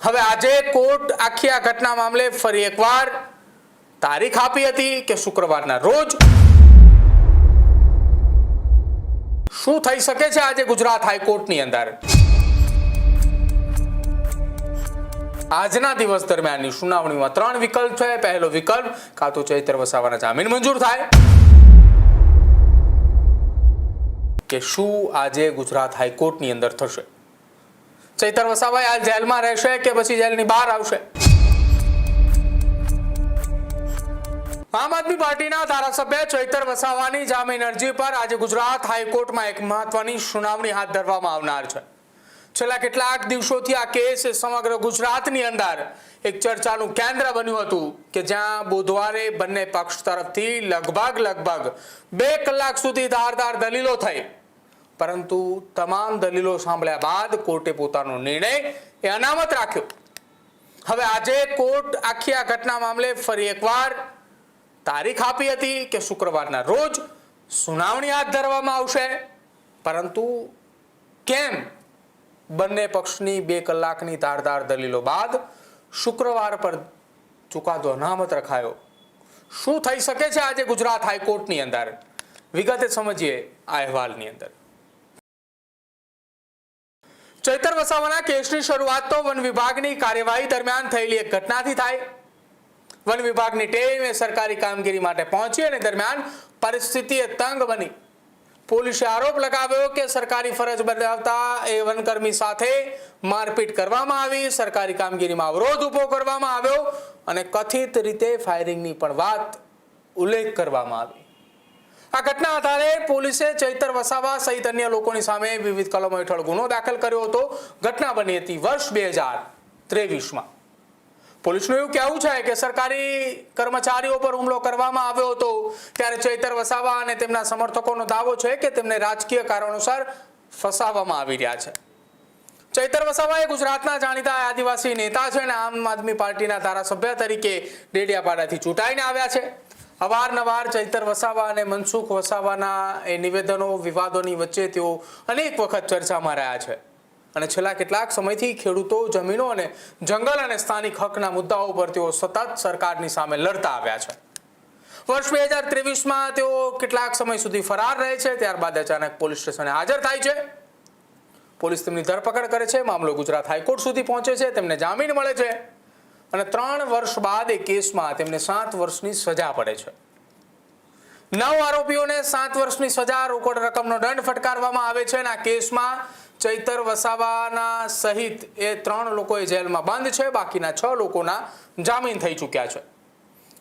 હવે આજે કોર્ટ આખી આ ઘટના મામલે ફરી એકવાર તારીખ આપી હતી કે શુક્રવારના રોજ શું થઈ શકે છે આજે ગુજરાત હાઈકોર્ટની અંદર આજના દિવસ દરમિયાનની સુનાવણીમાં ત્રણ વિકલ્પ છે। પહેલો વિકલ્પ કાં તો ચૈતર વસાવાના જામીન મંજૂર થાય કે શું આજે ગુજરાત હાઈકોર્ટની અંદર થશે। ચૈતર વસાવા આ જેલમાં રહેશે કે પછી જેલની બહાર આવશે। આમ આદમી પાર્ટીના ધારાસભ્ય ચૈતર વસાવાની જામીન અરજી પર આજે ગુજરાત હાઈકોર્ટમાં એક મહત્વની સુનાવણી હાથ ધરવામાં આવનાર છે। છેલ્લા કેટલાક દિવસોથી આ કેસ સમગ્ર ગુજરાતની અંદર એક ચર્ચાનું કેન્દ્ર બન્યું હતું કે જ્યાં બુધવારે બંને પક્ષ તરફથી લગભગ 2 કલાક સુધી ધારદાર દલીલો થઈ, પરંતુ તમામ દલીલો સાંભળ્યા બાદ કોર્ટે પોતાનો નિર્ણય અનામત રાખ્યો। હવે આજે કોર્ટ આખી આ ઘટના મામલે ફરી એકવાર તારીખ આપી હતી કે શુક્રવારના રોજ સુનાવણી હાથ ધરવામાં આવશે, પરંતુ કેમ બંને પક્ષની 2 કલાકની ધારદાર દલીલો બાદ શુક્રવાર પર ચુકાદો અનામત રખાયો। શું થઈ શકે છે આજે ગુજરાત હાઈકોર્ટની અંદર, વિગતે સમજીએ આ અહેવાલની અંદર। ચૈતર વસાવાના કેસની શરૂઆત તો વન વિભાગની કાર્યવાહી દરમિયાન થયેલી એક ઘટનાથી થાય। વન વિભાગની ટીમ એ સરકારી કામગીરી માટે પહોંચી અને દરમિયાન પરિસ્થિતિ તંગ બની। પોલીસે આરોપ લગાવ્યો કે સરકારી ફરજ બજાવતા એ વનકર્મી સાથે મારપીટ કરવામાં આવી, સરકારી કામગીરીમાં અવરોધ ઊભો કરવામાં આવ્યો અને કથિત રીતે ફાયરિંગની પણ વાત ઉલ્લેખ કરવામાં આવી। આ ઘટના આધારે પોલીસે ચૈતર વસાવા સહિત અન્ય લોકોની સામે વિવિધ કલમો હેઠળ ગુનો દાખલ કર્યો હતો। ઘટના બની હતી વર્ષ 2023માં। પોલીસનું એવું કહેવું છે કે સરકારી કર્મચારીઓ પર હુમલો કરવામાં આવ્યો હતો, ત્યારે ચૈતર વસાવા અને તેમના સમર્થકોનો દાવો છે કે તેમને રાજકીય કારણોસર ફસાવવામાં આવી રહ્યા છે। ચૈતર વસાવા એ ગુજરાતના જાણીતા આદિવાસી નેતા છે અને આમ આદમી પાર્ટીના ધારાસભ્ય તરીકે ડેડિયાપાડાથી ચૂંટાઈને આવ્યા છે। અવારનવાર ચૈતર વસાવા અને મનસુખ વસાવાના એ નિવેદનો વિવાદોની વચ્ચે તેઓ અનેક વખત ચર્ચામાં રહ્યા છે અને છેલ્લા કેટલાક સમયથી ખેડૂતો, જમીનો અને જંગલ અને સ્થાનિક હકના મુદ્દાઓ પર તેઓ સતત સરકારની સામે લડતા આવ્યા છે। વર્ષ 2023માં તેઓ કેટલાક સમય સુધી ફરાર રહે છે, ત્યારબાદ અચાનક પોલીસ સ્ટેશને હાજર થાય છે। પોલીસ તેમની ધરપકડ કરે છે, મામલો ગુજરાત હાઈકોર્ટ સુધી પહોંચે છે, તેમને જામીન મળે છે અને 3 વર્ષ બાદ એ કેસમાં તેમને 7 વર્ષની સજા પડે છે। 9 આરોપીઓને 7 વર્ષની સજા, રોકડ રકમનો દંડ ફટકારવામાં આવે છે અને આ કેસમાં ચૈતર વસાવાના સહિત એ 3 લોકો જેલમાં બંધ છે, બાકીના 6 લોકોના જામીન થઈ ચૂક્યા છે।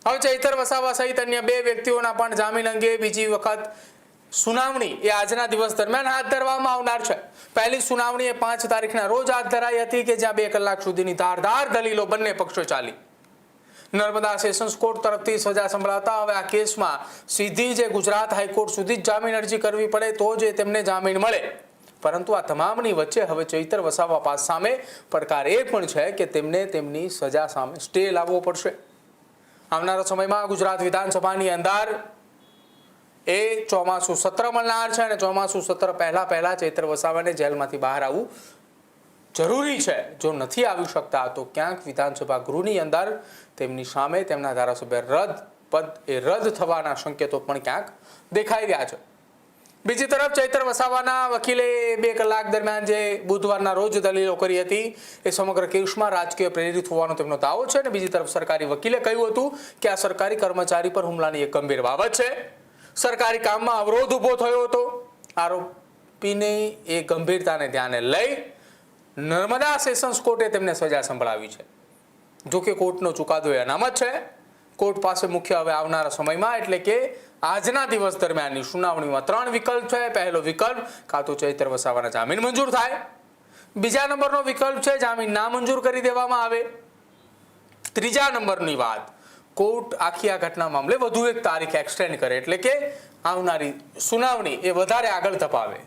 હવે ચૈતર વસાવા સહિત અન્ય 2 વ્યક્તિઓના પણ જામીન અંગે બીજી વખત સુનાવણી એ આજના દિવસ દરમિયાન હાથ ધરવામાં આવનાર છે। પહેલી સુનાવણી એ 5 તારીખના રોજ હાથ ધરાઈ હતી કે જ્યાં 2 કલાક સુધીની ધારદાર દલીલો બંને પક્ષો ચાલી। નર્મદા સેશન્સ કોર્ટ તરફથી સજા સંભળાતા હવે આ કેસમાં સીધી જે ગુજરાત હાઈકોર્ટ સુધી જ જામીન અરજી કરવી પડે તો જ તેમને જામીન મળે, પરંતુ આ તમામની વચ્ચે હવે ચૈતર વસાવા સામે પડકાર એ પણ છે કે તેમને તેમની સજા સામે સ્ટે લાવવો પડશે। આવનારા સમયમાં ગુજરાત વિધાનસભાની અંદર એ ચોમાસું સત્ર મળનાર છે અને ચોમાસું સત્ર પહેલા ચૈતર વસાવાને જેલમાંથી બહાર આવવું જરૂરી છે। જો નથી આવી શકતા તો ક્યાંક વિધાનસભા ગૃહની અંદર તેમની સામે તેમના ધારાસભ્ય રદ થવાના સંકેતો પણ ક્યાંક દેખાઈ રહ્યા છે। બીજી તરફ ચૈતર વસાવાના વકીલે 2 કલાક દરમિયાન જે બુધવારના રોજ દલીલો કરી હતી એ સમગ્ર કેસમાં રાજકીય પ્રેરિત હોવાનો તેમનો દાવો છે અને બીજી તરફ સરકારી વકીલે કહ્યું હતું કે આ સરકારી કર્મચારી પર હુમલાની એક ગંભીર બાબત છે, સરકારી કામમાં અવરોધ ઊભો થયો હતો। આરોપીની એ ગંભીરતાને ધ્યાને લઈ નર્મદા સેશન્સ કોર્ટે તેમને સજા સંભળાવી છે। જોકે કોર્ટનો ચુકાદો એ અનામત છે। કોર્ટ પાસે મુખ્ય હવે આવનારા સમયમાં એટલે કે આજના દિવસ દરમિયાનની સુનાવણીમાં 3 વિકલ્પ છે। પહેલો વિકલ્પ કાં તો ચૈતર વસાવાના જામીન મંજૂર થાય, બીજા નંબરનો વિકલ્પ છે જામીન ના મંજૂર કરી દેવામાં આવે, ત્રીજા નંબરની વાત કોર્ટ આખી આ ઘટના મામલે વધુ એક તારીખ એક્સટેન્ડ કરે એટલે કે આવનારી સુનાવણી એ વધારે આગળ ધપાવે।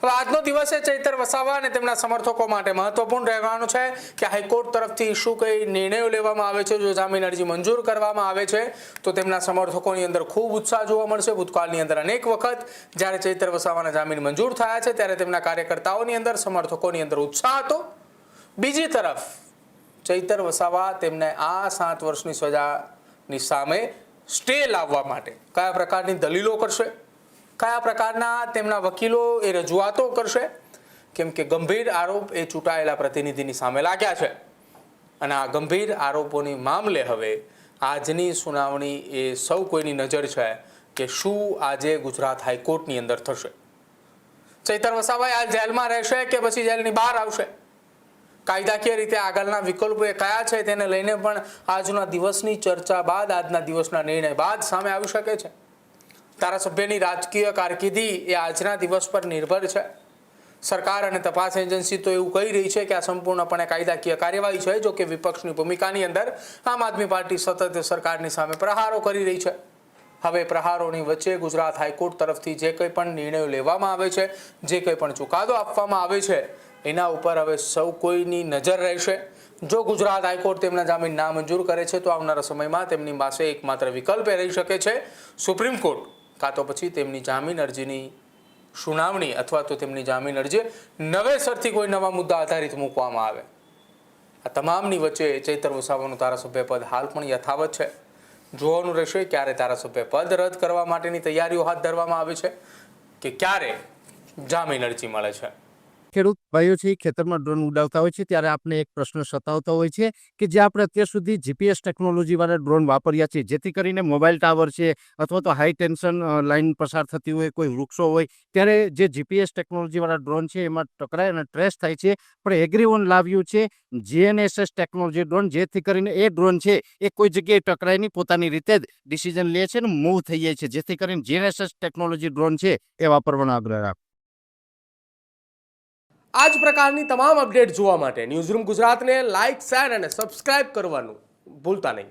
હવે આજનો દિવસ એ ચૈતર વસાવા અને તેમના સમર્થકો માટે મહત્વપૂર્ણ રહેવાનો છે કે હાઈકોર્ટ તરફથી શું કઈ નિર્ણયો લેવામાં આવે છે। જો જામીન અરજી મંજૂર કરવામાં આવે છે તો તેમના સમર્થકોની અંદર ખૂબ ઉત્સાહ જોવા મળશે। ભૂતકાળની અંદર અનેક વખત જ્યારે ચૈતર વસાવાના જામીન મંજૂર થયા છે ત્યારે તેમના કાર્યકર્તાઓની અંદર, સમર્થકોની અંદર ઉત્સાહ હતો। બીજી તરફ ચૈતર વસાવા તેમને આ 7 વર્ષની સજાની સામે સ્ટે લાવવા માટે કયા પ્રકારની દલીલો કરશે, કયા પ્રકારના તેમના વકીલો એ રજૂઆતો કરશે, કેમ કે ગંભીર આરોપ એ ચૂંટાયેલા પ્રતિનિધિની સામે લાગ્યા છે અને આ ગંભીર આરોપોની મામલે હવે આજની સુનાવણી એ સૌ કોઈની નજર છે કે શું આજે ગુજરાત હાઈકોર્ટની અંદર થશે. ચૈતર વસાવા આ જેલમાં રહેશે કે પછી જેલની બહાર આવશે, કાયદાકીય રીતે આગળના વિકલ્પો એ કયા છે તેને લઈને પણ આજના દિવસની ચર્ચા બાદ, આજના દિવસના નિર્ણય બાદ સામે આવી શકે છે. ધારાસભ્યની રાજકીય કારકિર્દી એ આજના દિવસ પર નિર્ભર છે. સરકાર અને તપાસ એજન્સી તો એવું કહી રહી છે કે આ સંપૂર્ણપણે કાયદાકીય કાર્યવાહી છે. જો કે વિપક્ષની ભૂમિકાની અંદર આમ આદમી પાર્ટી સતત સરકારની સામે પ્રહારો કરી રહી છે. હવે પ્રહારોની વચ્ચે ગુજરાત હાઈકોર્ટ તરફથી જે કંઈ પણ નિર્ણયો લેવામાં આવે છે, જે કંઈ પણ ચુકાદો આપવામાં આવે છે, એના ઉપર હવે સૌ કોઈની નજર રહેશે. જો ગુજરાત હાઈકોર્ટ તેમના જામીન નામંજૂર કરે છે તો આવનારા સમયમાં તેમની પાસે એકમાત્ર વિકલ્પ એ રહી શકે છે સુપ્રીમ કોર્ટ, કાં તો પછી તેમની જામીન અરજીની સુનાવણી અથવા તો તેમની જામીન અરજી નવેસરથી કોઈ નવા મુદ્દા આધારિત મૂકવામાં આવે. આ તમામની વચ્ચે ચૈતર વસાવાનું ધારાસભ્ય પદ હાલ પણ યથાવત છે. જોવાનું રહેશે ક્યારે ધારાસભ્ય પદ રદ કરવા માટેની તૈયારીઓ હાથ ધરવામાં આવે છે કે ક્યારે જામીન અરજી મળે છે. ખેડૂત ભાઈઓ છે ખેતરમાં ડ્રોન ઉડાવતા હોય છે ત્યારે આપણે એક પ્રશ્ન સતાવતો હોય છે કે જે આપણે અત્યાર સુધી જીપીએસ ટેકનોલોજીવાળા ડ્રોન વાપર્યા છે, જેથી કરીને મોબાઈલ ટાવર છે અથવા તો હાઈ ટેન્શન લાઇન પસાર થતી હોય, કોઈ વૃક્ષો હોય, ત્યારે જે જીપીએસ ટેકનોલોજીવાળા ડ્રોન છે એમાં ટકરાય અને ટ્રેસ થાય છે. પણ એગ્રીઓન લાવ્યું છે જીએનએસએસ ટેકનોલોજી ડ્રોન, જેથી કરીને એ ડ્રોન છે એ કોઈ જગ્યાએ ટકરાય નહીં, પોતાની રીતે જ ડિસિઝન લે છે અને મૂવ થઈ જાય છે, જેથી કરીને જીએનએસએસ ટેકનોલોજી ડ્રોન છે એ વાપરવાનો આગ્રહ રાખો. આ જ પ્રકારની તમામ અપડેટ જોવા માટે ન્યૂઝરૂમ ગુજરાતને લાઇક, શેર અને સબસ્ક્રાઇબ કરવાનું ભૂલતા નહીં.